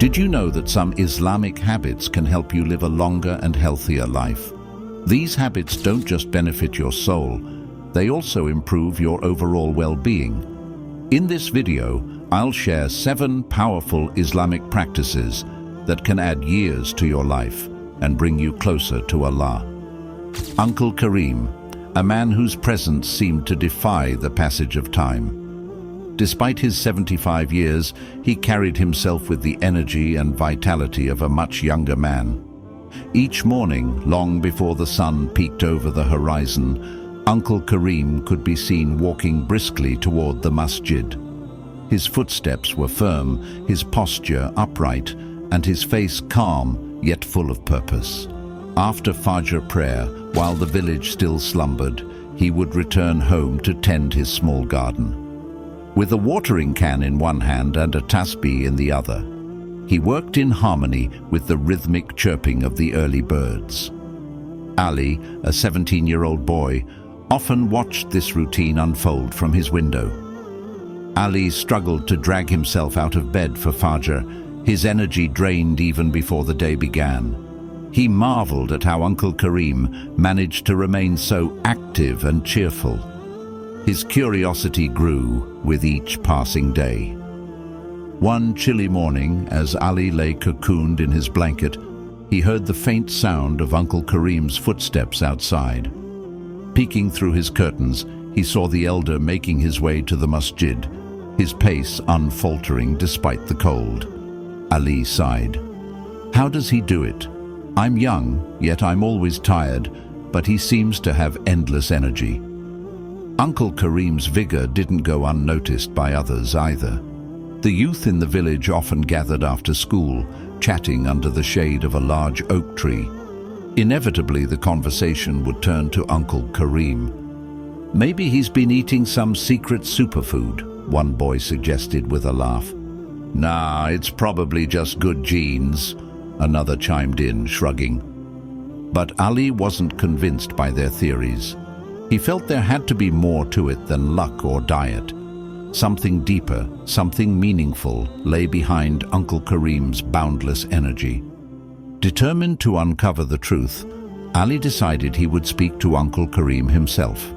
Did you know that some Islamic habits can help you live a longer and healthier life? These habits don't just benefit your soul, they also improve your overall well-being. In this video, I'll share 7 powerful Islamic practices that can add years to your life and bring you closer to Allah. Uncle Karim, a man whose presence seemed to defy the passage of time. Despite his 75 years, he carried himself with the energy and vitality of a much younger man. Each morning, long before the sun peeked over the horizon, Uncle Karim could be seen walking briskly toward the masjid. His footsteps were firm, his posture upright, and his face calm yet full of purpose. After Fajr prayer, while the village still slumbered, he would return home to tend his small garden. With a watering can in one hand and a tasbih in the other, he worked in harmony with the rhythmic chirping of the early birds. Ali, a 17-year-old boy, often watched this routine unfold from his window. Ali struggled to drag himself out of bed for Fajr, his energy drained even before the day began. He marveled at how Uncle Karim managed to remain so active and cheerful. His curiosity grew with each passing day. One chilly morning, as Ali lay cocooned in his blanket, he heard the faint sound of Uncle Karim's footsteps outside. Peeking through his curtains, he saw the elder making his way to the masjid, his pace unfaltering despite the cold. Ali sighed. How does he do it? I'm young, yet I'm always tired, but he seems to have endless energy. Uncle Karim's vigor didn't go unnoticed by others either. The youth in the village often gathered after school, chatting under the shade of a large oak tree. Inevitably, the conversation would turn to Uncle Karim. Maybe he's been eating some secret superfood, one boy suggested with a laugh. Nah, it's probably just good genes, another chimed in, shrugging. But Ali wasn't convinced by their theories. He felt there had to be more to it than luck or diet. Something deeper, something meaningful lay behind Uncle Karim's boundless energy. Determined to uncover the truth, Ali decided he would speak to Uncle Karim himself.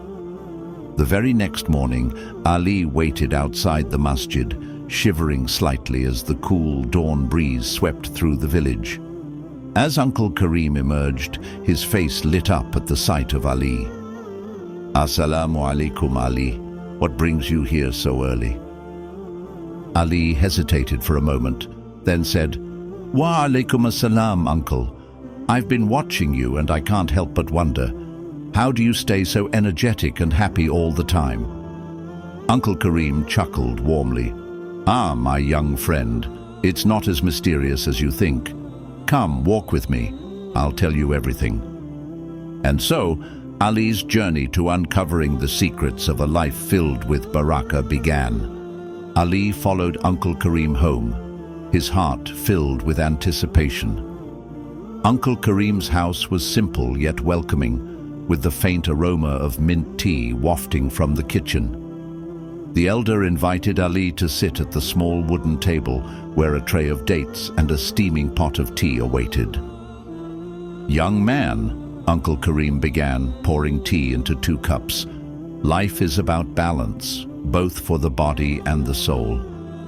The very next morning, Ali waited outside the masjid, shivering slightly as the cool dawn breeze swept through the village. As Uncle Karim emerged, his face lit up at the sight of Ali. Assalamu alaikum, Ali. What brings you here so early? Ali hesitated for a moment, then said, Wa alaikum assalam, Uncle. I've been watching you and I can't help but wonder, how do you stay so energetic and happy all the time? Uncle Karim chuckled warmly. Ah, my young friend, it's not as mysterious as you think. Come, walk with me. I'll tell you everything. And so, Ali's journey to uncovering the secrets of a life filled with barakah began. Ali followed Uncle Karim home, his heart filled with anticipation. Uncle Karim's house was simple yet welcoming, with the faint aroma of mint tea wafting from the kitchen. The elder invited Ali to sit at the small wooden table where a tray of dates and a steaming pot of tea awaited. Young man, Uncle Karim began, pouring tea into 2 cups. Life is about balance, both for the body and the soul.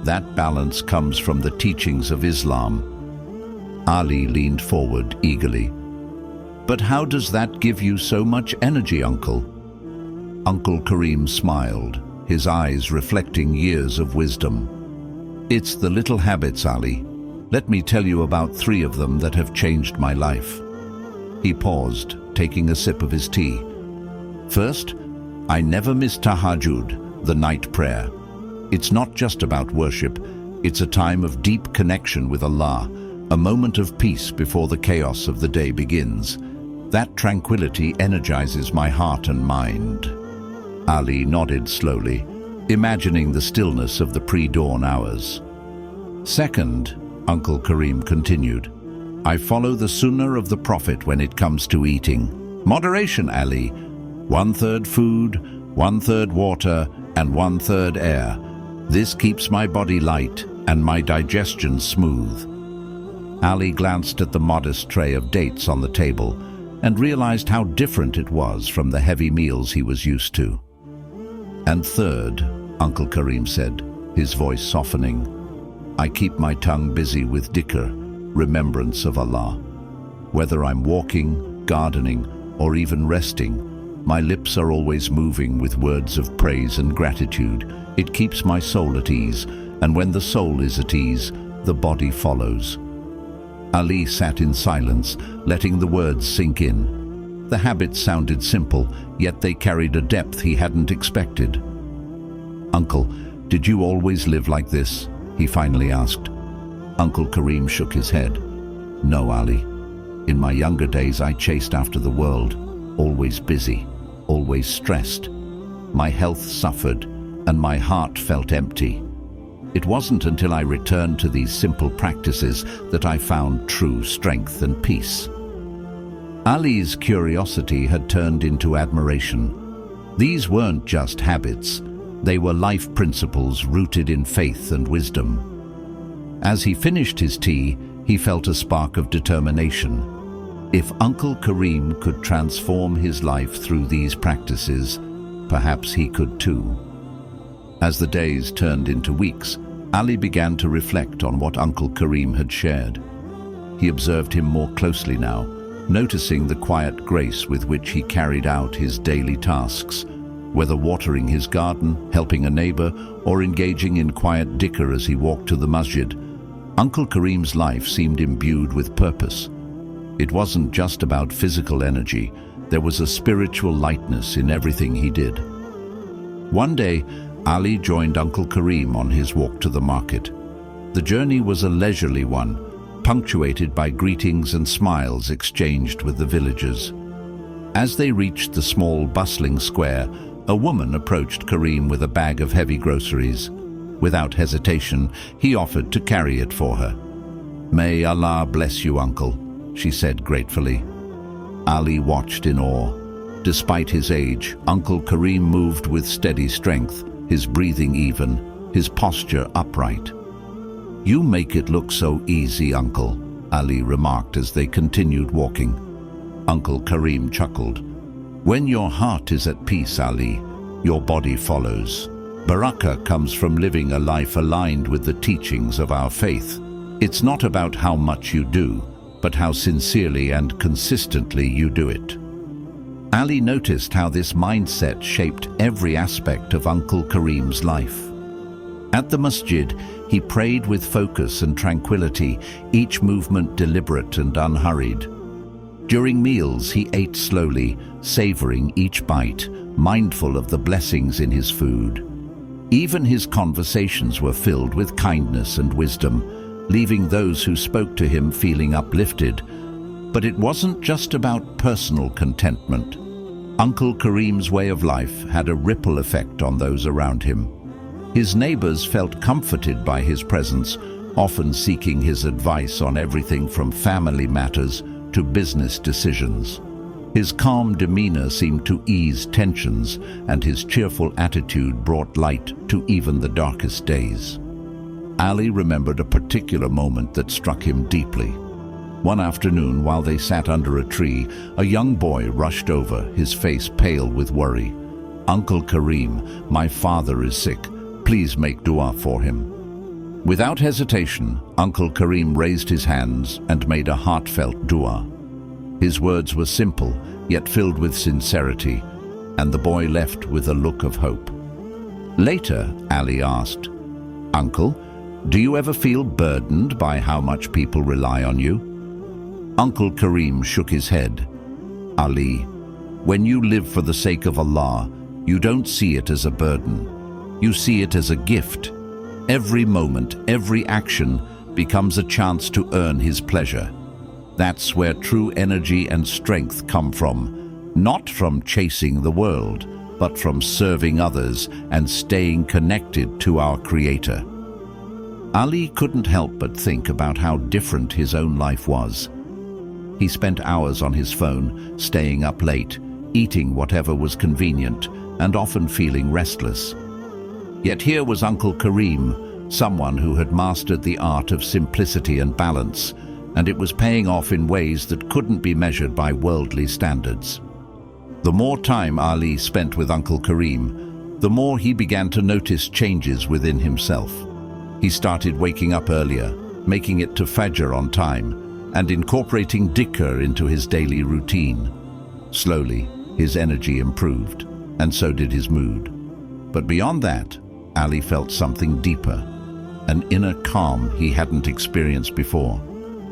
That balance comes from the teachings of Islam. Ali leaned forward eagerly. But how does that give you so much energy, Uncle? Uncle Karim smiled, his eyes reflecting years of wisdom. It's the little habits, Ali. Let me tell you about 3 of them that have changed my life. He paused, taking a sip of his tea. First, I never miss tahajjud, the night prayer. It's not just about worship, it's a time of deep connection with Allah, a moment of peace before the chaos of the day begins. That tranquility energizes my heart and mind. Ali nodded slowly, imagining the stillness of the pre-dawn hours. Second, Uncle Karim continued, I follow the sunnah of the Prophet when it comes to eating. Moderation, Ali. 1/3 food, 1/3 water, and 1/3 air. This keeps my body light and my digestion smooth. Ali glanced at the modest tray of dates on the table and realized how different it was from the heavy meals he was used to. "And third," Uncle Karim said, his voice softening, "I keep my tongue busy with dhikr, remembrance of Allah. Whether I'm walking, gardening, or even resting, my lips are always moving with words of praise and gratitude. It keeps my soul at ease, and when the soul is at ease, the body follows." Ali sat in silence, letting the words sink in. The habits sounded simple, yet they carried a depth he hadn't expected. "Uncle, did you always live like this?" he finally asked. Uncle Karim shook his head. "No, Ali. In my younger days, I chased after the world, always busy, always stressed. My health suffered, and my heart felt empty. It wasn't until I returned to these simple practices that I found true strength and peace." Ali's curiosity had turned into admiration. These weren't just habits, they were life principles rooted in faith and wisdom. As he finished his tea, he felt a spark of determination. If Uncle Karim could transform his life through these practices, perhaps he could too. As the days turned into weeks, Ali began to reflect on what Uncle Karim had shared. He observed him more closely now, noticing the quiet grace with which he carried out his daily tasks, whether watering his garden, helping a neighbor, or engaging in quiet dhikr as he walked to the masjid. Uncle Karim's life seemed imbued with purpose. It wasn't just about physical energy, there was a spiritual lightness in everything he did. One day, Ali joined Uncle Karim on his walk to the market. The journey was a leisurely one, punctuated by greetings and smiles exchanged with the villagers. As they reached the small, bustling square, a woman approached Karim with a bag of heavy groceries. Without hesitation, he offered to carry it for her. "May Allah bless you, Uncle," she said gratefully. Ali watched in awe. Despite his age, Uncle Karim moved with steady strength, his breathing even, his posture upright. "You make it look so easy, Uncle," Ali remarked as they continued walking. Uncle Karim chuckled. "When your heart is at peace, Ali, your body follows. Barakah comes from living a life aligned with the teachings of our faith. It's not about how much you do, but how sincerely and consistently you do it." Ali noticed how this mindset shaped every aspect of Uncle Karim's life. At the masjid, he prayed with focus and tranquility, each movement deliberate and unhurried. During meals, he ate slowly, savoring each bite, mindful of the blessings in his food. Even his conversations were filled with kindness and wisdom, leaving those who spoke to him feeling uplifted. But it wasn't just about personal contentment. Uncle Karim's way of life had a ripple effect on those around him. His neighbors felt comforted by his presence, often seeking his advice on everything from family matters to business decisions. His calm demeanor seemed to ease tensions, and his cheerful attitude brought light to even the darkest days. Ali remembered a particular moment that struck him deeply. One afternoon, while they sat under a tree, a young boy rushed over, his face pale with worry. "Uncle Karim, my father is sick. Please make dua for him." Without hesitation, Uncle Karim raised his hands and made a heartfelt dua. His words were simple, yet filled with sincerity, and the boy left with a look of hope. Later, Ali asked, "Uncle, do you ever feel burdened by how much people rely on you?" Uncle Karim shook his head. "Ali, when you live for the sake of Allah, you don't see it as a burden. You see it as a gift. Every moment, every action becomes a chance to earn His pleasure. That's where true energy and strength come from, not from chasing the world, but from serving others and staying connected to our Creator." Ali couldn't help but think about how different his own life was. He spent hours on his phone, staying up late, eating whatever was convenient, and often feeling restless. Yet here was Uncle Karim, someone who had mastered the art of simplicity and balance, and it was paying off in ways that couldn't be measured by worldly standards. The more time Ali spent with Uncle Karim, the more he began to notice changes within himself. He started waking up earlier, making it to Fajr on time, and incorporating dhikr into his daily routine. Slowly, his energy improved, and so did his mood. But beyond that, Ali felt something deeper, an inner calm he hadn't experienced before.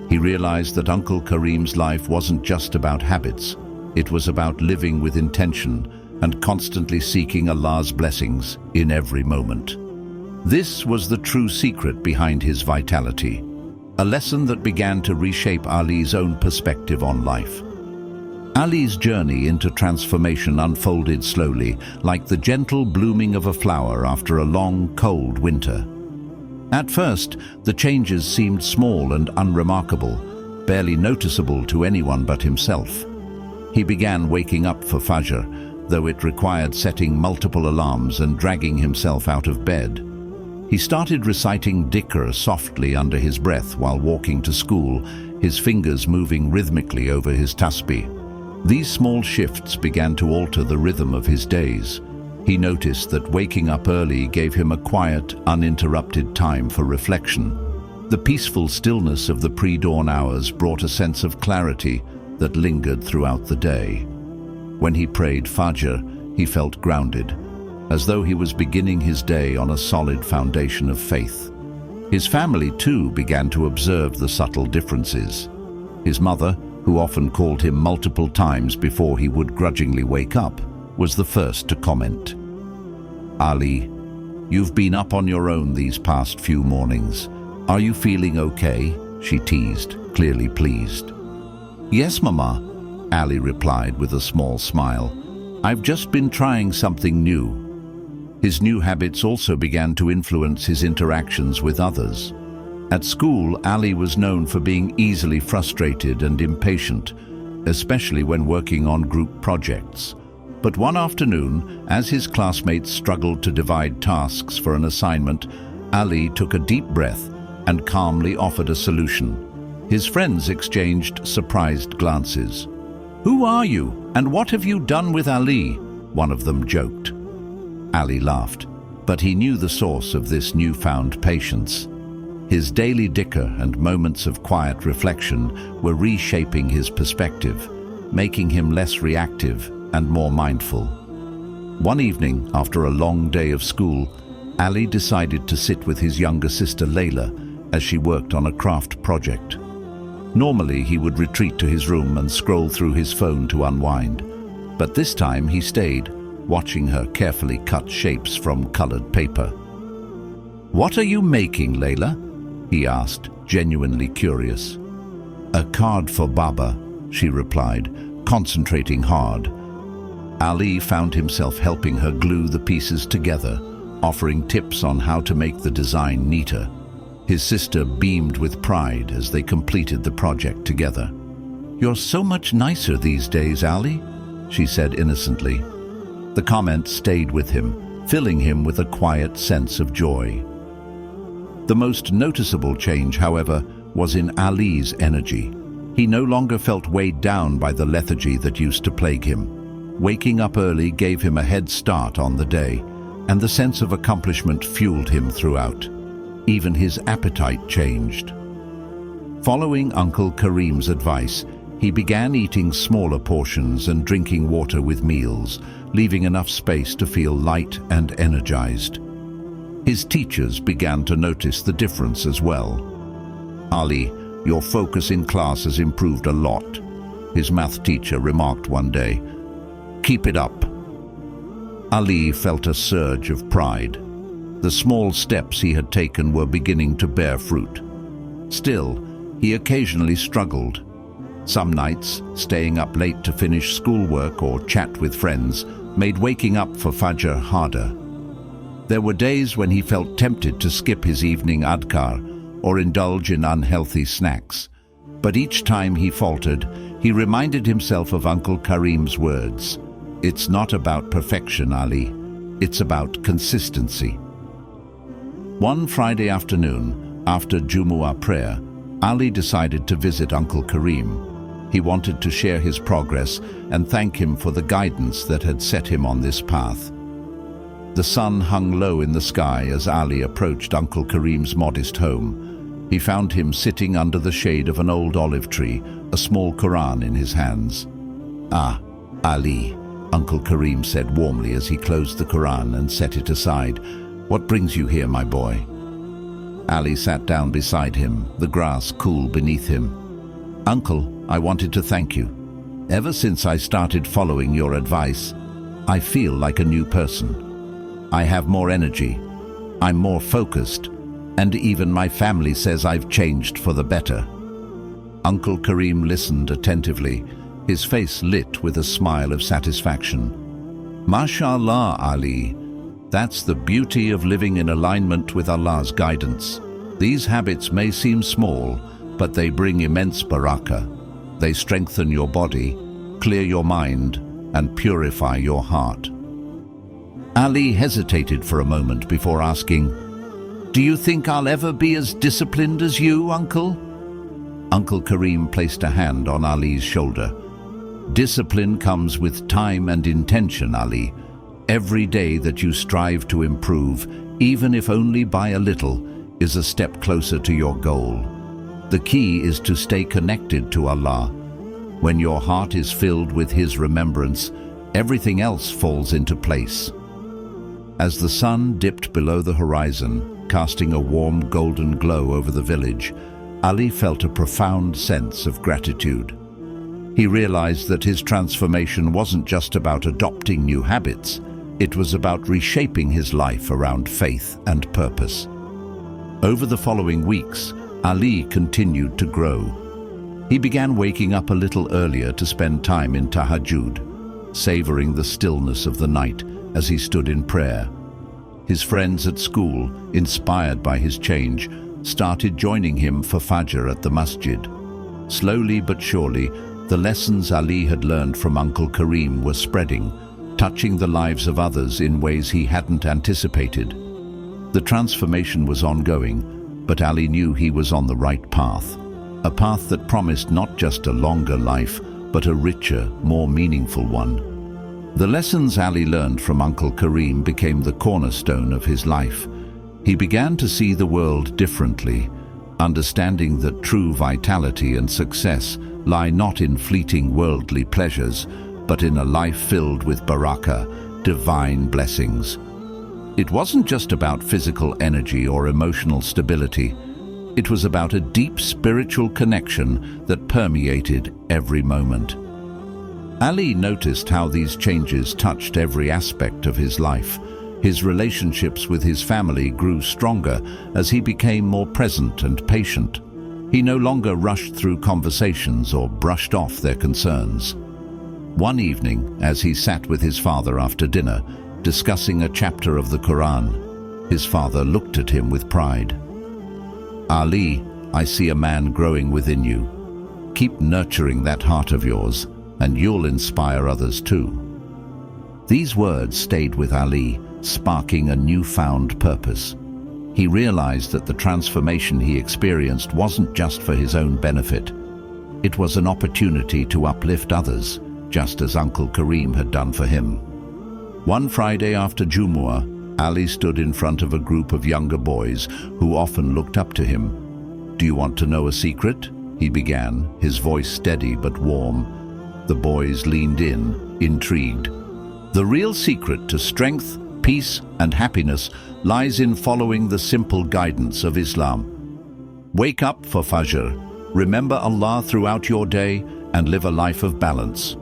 He realized that Uncle Karim's life wasn't just about habits. It was about living with intention and constantly seeking Allah's blessings in every moment. This was the true secret behind his vitality, a lesson that began to reshape Ali's own perspective on life. Ali's journey into transformation unfolded slowly, like the gentle blooming of a flower after a long, cold winter. At first, the changes seemed small and unremarkable, barely noticeable to anyone but himself. He began waking up for Fajr, though it required setting multiple alarms and dragging himself out of bed. He started reciting dhikr softly under his breath while walking to school, his fingers moving rhythmically over his tasbih. These small shifts began to alter the rhythm of his days. He noticed that waking up early gave him a quiet, uninterrupted time for reflection. The peaceful stillness of the pre-dawn hours brought a sense of clarity that lingered throughout the day. When he prayed Fajr, he felt grounded, as though he was beginning his day on a solid foundation of faith. His family, too, began to observe the subtle differences. His mother, who often called him multiple times before he would grudgingly wake up, was the first to comment. "Ali, you've been up on your own these past few mornings. Are you feeling okay?" she teased, clearly pleased. "Yes, Mama," Ali replied with a small smile. "I've just been trying something new." His new habits also began to influence his interactions with others. At school, Ali was known for being easily frustrated and impatient, especially when working on group projects. But one afternoon, as his classmates struggled to divide tasks for an assignment, Ali took a deep breath and calmly offered a solution. His friends exchanged surprised glances. "Who are you, and what have you done with Ali?" one of them joked. Ali laughed, but he knew the source of this newfound patience. His daily dhikr and moments of quiet reflection were reshaping his perspective, making him less reactive and more mindful. One evening, after a long day of school, Ali decided to sit with his younger sister Layla as she worked on a craft project. Normally, he would retreat to his room and scroll through his phone to unwind, but this time he stayed, watching her carefully cut shapes from colored paper. "What are you making, Layla?" he asked, genuinely curious. "A card for Baba," she replied, concentrating hard. Ali found himself helping her glue the pieces together, offering tips on how to make the design neater. His sister beamed with pride as they completed the project together. "You're so much nicer these days, Ali," she said innocently. The comment stayed with him, filling him with a quiet sense of joy. The most noticeable change, however, was in Ali's energy. He no longer felt weighed down by the lethargy that used to plague him. Waking up early gave him a head start on the day, and the sense of accomplishment fueled him throughout. Even his appetite changed. Following Uncle Karim's advice, he began eating smaller portions and drinking water with meals, leaving enough space to feel light and energized. His teachers began to notice the difference as well. "Ali, your focus in class has improved a lot," his math teacher remarked one day. "Keep it up." Ali felt a surge of pride. The small steps he had taken were beginning to bear fruit. Still, he occasionally struggled. Some nights, staying up late to finish schoolwork or chat with friends made waking up for Fajr harder. There were days when he felt tempted to skip his evening adhkar or indulge in unhealthy snacks. But each time he faltered, he reminded himself of Uncle Karim's words. "It's not about perfection, Ali. It's about consistency." One Friday afternoon, after Jumu'ah prayer, Ali decided to visit Uncle Karim. He wanted to share his progress and thank him for the guidance that had set him on this path. The sun hung low in the sky as Ali approached Uncle Karim's modest home. He found him sitting under the shade of an old olive tree, a small Quran in his hands. "Ah, Ali," Uncle Karim said warmly as he closed the Quran and set it aside. "What brings you here, my boy?" Ali sat down beside him, the grass cool beneath him. "Uncle, I wanted to thank you. Ever since I started following your advice, I feel like a new person. I have more energy, I'm more focused, and even my family says I've changed for the better." Uncle Karim listened attentively, his face lit with a smile of satisfaction. "MashaAllah, Ali. That's the beauty of living in alignment with Allah's guidance. These habits may seem small, but they bring immense barakah. They strengthen your body, clear your mind, and purify your heart." Ali hesitated for a moment before asking, "Do you think I'll ever be as disciplined as you, Uncle?" Uncle Karim placed a hand on Ali's shoulder. "Discipline comes with time and intention, Ali. Every day that you strive to improve, even if only by a little, is a step closer to your goal. The key is to stay connected to Allah. When your heart is filled with His remembrance, everything else falls into place." As the sun dipped below the horizon, casting a warm golden glow over the village, Ali felt a profound sense of gratitude. He realized that his transformation wasn't just about adopting new habits, it was about reshaping his life around faith and purpose. Over the following weeks, Ali continued to grow. He began waking up a little earlier to spend time in tahajjud, savoring the stillness of the night as he stood in prayer. His friends at school, inspired by his change, started joining him for Fajr at the masjid. Slowly but surely, the lessons Ali had learned from Uncle Karim were spreading, touching the lives of others in ways he hadn't anticipated. The transformation was ongoing, but Ali knew he was on the right path, a path that promised not just a longer life, but a richer, more meaningful one. The lessons Ali learned from Uncle Karim became the cornerstone of his life. He began to see the world differently, understanding that true vitality and success lie not in fleeting worldly pleasures, but in a life filled with barakah, divine blessings. It wasn't just about physical energy or emotional stability. It was about a deep spiritual connection that permeated every moment. Ali noticed how these changes touched every aspect of his life. His relationships with his family grew stronger as he became more present and patient. He no longer rushed through conversations or brushed off their concerns. One evening, as he sat with his father after dinner, discussing a chapter of the Quran, his father looked at him with pride. "Ali, I see a man growing within you. Keep nurturing that heart of yours, and you'll inspire others too." These words stayed with Ali, sparking a newfound purpose. He realized that the transformation he experienced wasn't just for his own benefit. It was an opportunity to uplift others, just as Uncle Karim had done for him. One Friday after Jumu'ah, Ali stood in front of a group of younger boys who often looked up to him. "Do you want to know a secret?" he began, his voice steady but warm. The boys leaned in, intrigued. "The real secret to strength, peace, and happiness lies in following the simple guidance of Islam. Wake up for Fajr, remember Allah throughout your day, and live a life of balance.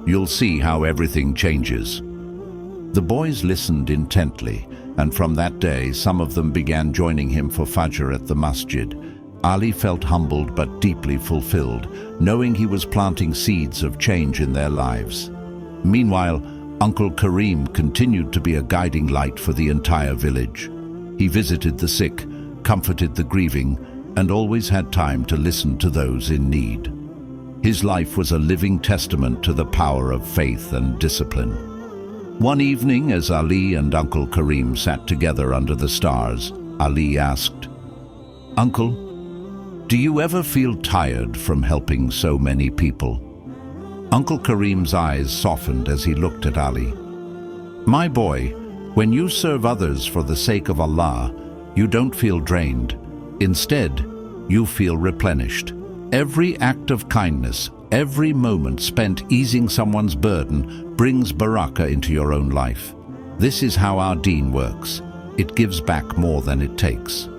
You'll see how everything changes." The boys listened intently, and from that day some of them began joining him for Fajr at the masjid. Ali felt humbled but deeply fulfilled, knowing he was planting seeds of change in their lives. Meanwhile, Uncle Karim continued to be a guiding light for the entire village. He visited the sick, comforted the grieving, and always had time to listen to those in need. His life was a living testament to the power of faith and discipline. One evening, as Ali and Uncle Karim sat together under the stars, Ali asked, "Uncle, Do you ever feel tired from helping so many people? Uncle Karim's eyes softened as he looked at Ali. My boy, when you serve others for the sake of Allah, you don't feel drained. Instead, you feel replenished. Every act of kindness, every moment spent easing someone's burden brings barakah into your own life. This is how our deen works. It gives back more than it takes.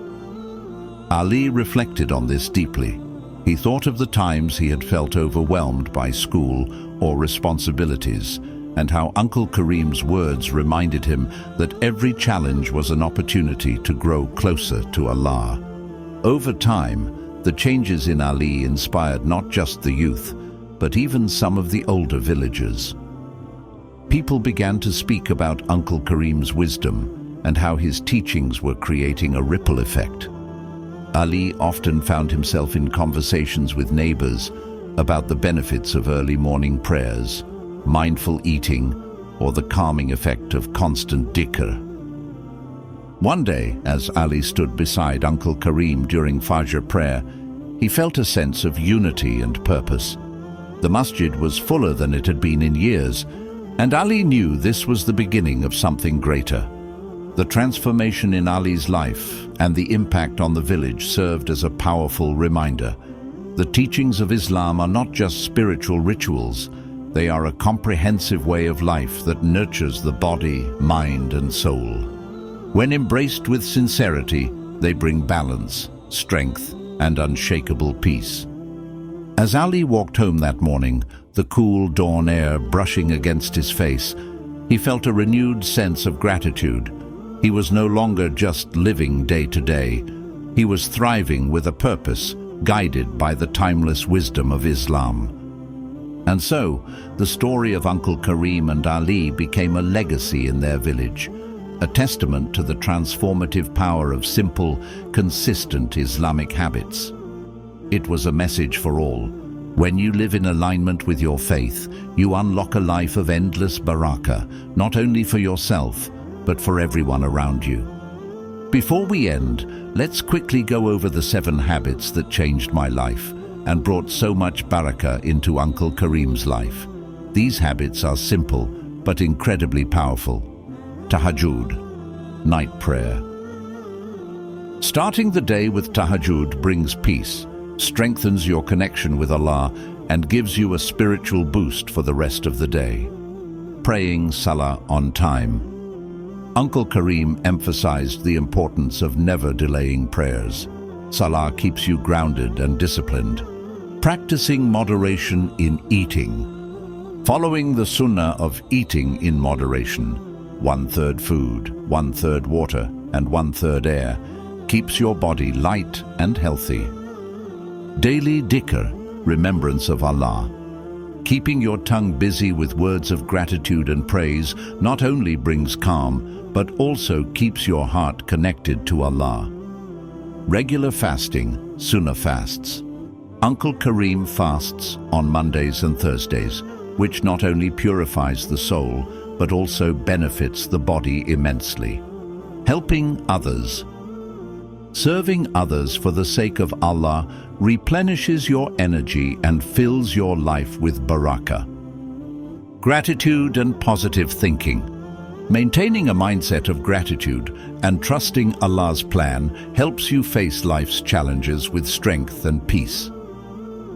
Ali reflected on this deeply. He thought of the times he had felt overwhelmed by school or responsibilities, and how Uncle Karim's words reminded him that every challenge was an opportunity to grow closer to Allah. Over time, the changes in Ali inspired not just the youth, but even some of the older villagers. People began to speak about Uncle Karim's wisdom and how his teachings were creating a ripple effect. Ali often found himself in conversations with neighbors about the benefits of early morning prayers, mindful eating, or the calming effect of constant dhikr. One day, as Ali stood beside Uncle Karim during Fajr prayer, he felt a sense of unity and purpose. The masjid was fuller than it had been in years, and Ali knew this was the beginning of something greater. The transformation in Ali's life and the impact on the village served as a powerful reminder. The teachings of Islam are not just spiritual rituals, they are a comprehensive way of life that nurtures the body, mind, and soul. When embraced with sincerity, they bring balance, strength, and unshakable peace. As Ali walked home that morning, the cool dawn air brushing against his face, he felt a renewed sense of gratitude. He was no longer just living day to day. He was thriving with a purpose, guided by the timeless wisdom of Islam. And so, the story of Uncle Karim and Ali became a legacy in their village, a testament to the transformative power of simple, consistent Islamic habits. It was a message for all. When you live in alignment with your faith, you unlock a life of endless barakah, not only for yourself, but for everyone around you. Before we end, let's quickly go over the 7 habits that changed my life and brought so much barakah into Uncle Karim's life. These habits are simple, but incredibly powerful. Tahajjud, night prayer. Starting the day with tahajjud brings peace, strengthens your connection with Allah, and gives you a spiritual boost for the rest of the day. Praying Salah on time. Uncle Karim emphasized the importance of never delaying prayers. Salah keeps you grounded and disciplined. Practicing moderation in eating. Following the sunnah of eating in moderation, 1/3 food, 1/3 water, and 1/3 air, keeps your body light and healthy. Daily dhikr, remembrance of Allah. Keeping your tongue busy with words of gratitude and praise not only brings calm, but also keeps your heart connected to Allah. Regular fasting, sunnah fasts. Uncle Karim fasts on Mondays and Thursdays, which not only purifies the soul, but also benefits the body immensely. Helping others. Serving others for the sake of Allah replenishes your energy and fills your life with barakah. Gratitude and positive thinking. Maintaining a mindset of gratitude and trusting Allah's plan helps you face life's challenges with strength and peace.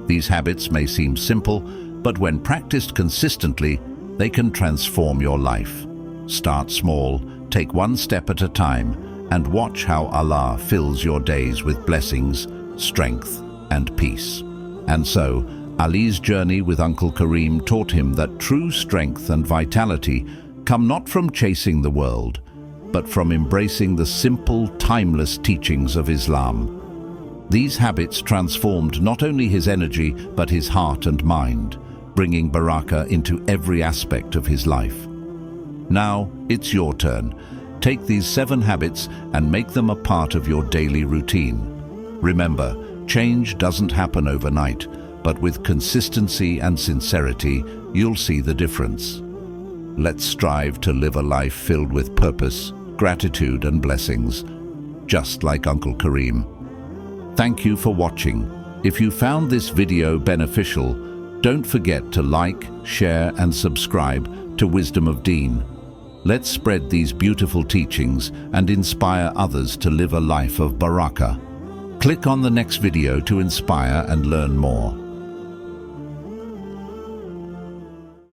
These habits may seem simple, but when practiced consistently, they can transform your life. Start small, take one step at a time, and watch how Allah fills your days with blessings, strength, and peace. And so, Ali's journey with Uncle Karim taught him that true strength and vitality come not from chasing the world, but from embracing the simple, timeless teachings of Islam. These habits transformed not only his energy, but his heart and mind, bringing barakah into every aspect of his life. Now, it's your turn. Take these 7 habits and make them a part of your daily routine. Remember, change doesn't happen overnight, but with consistency and sincerity, you'll see the difference. Let's strive to live a life filled with purpose, gratitude, and blessings, just like Uncle Karim. Thank you for watching. If you found this video beneficial, don't forget to like, share and subscribe to Wisdom of Deen. Let's spread these beautiful teachings and inspire others to live a life of barakah. Click on the next video to inspire and learn more.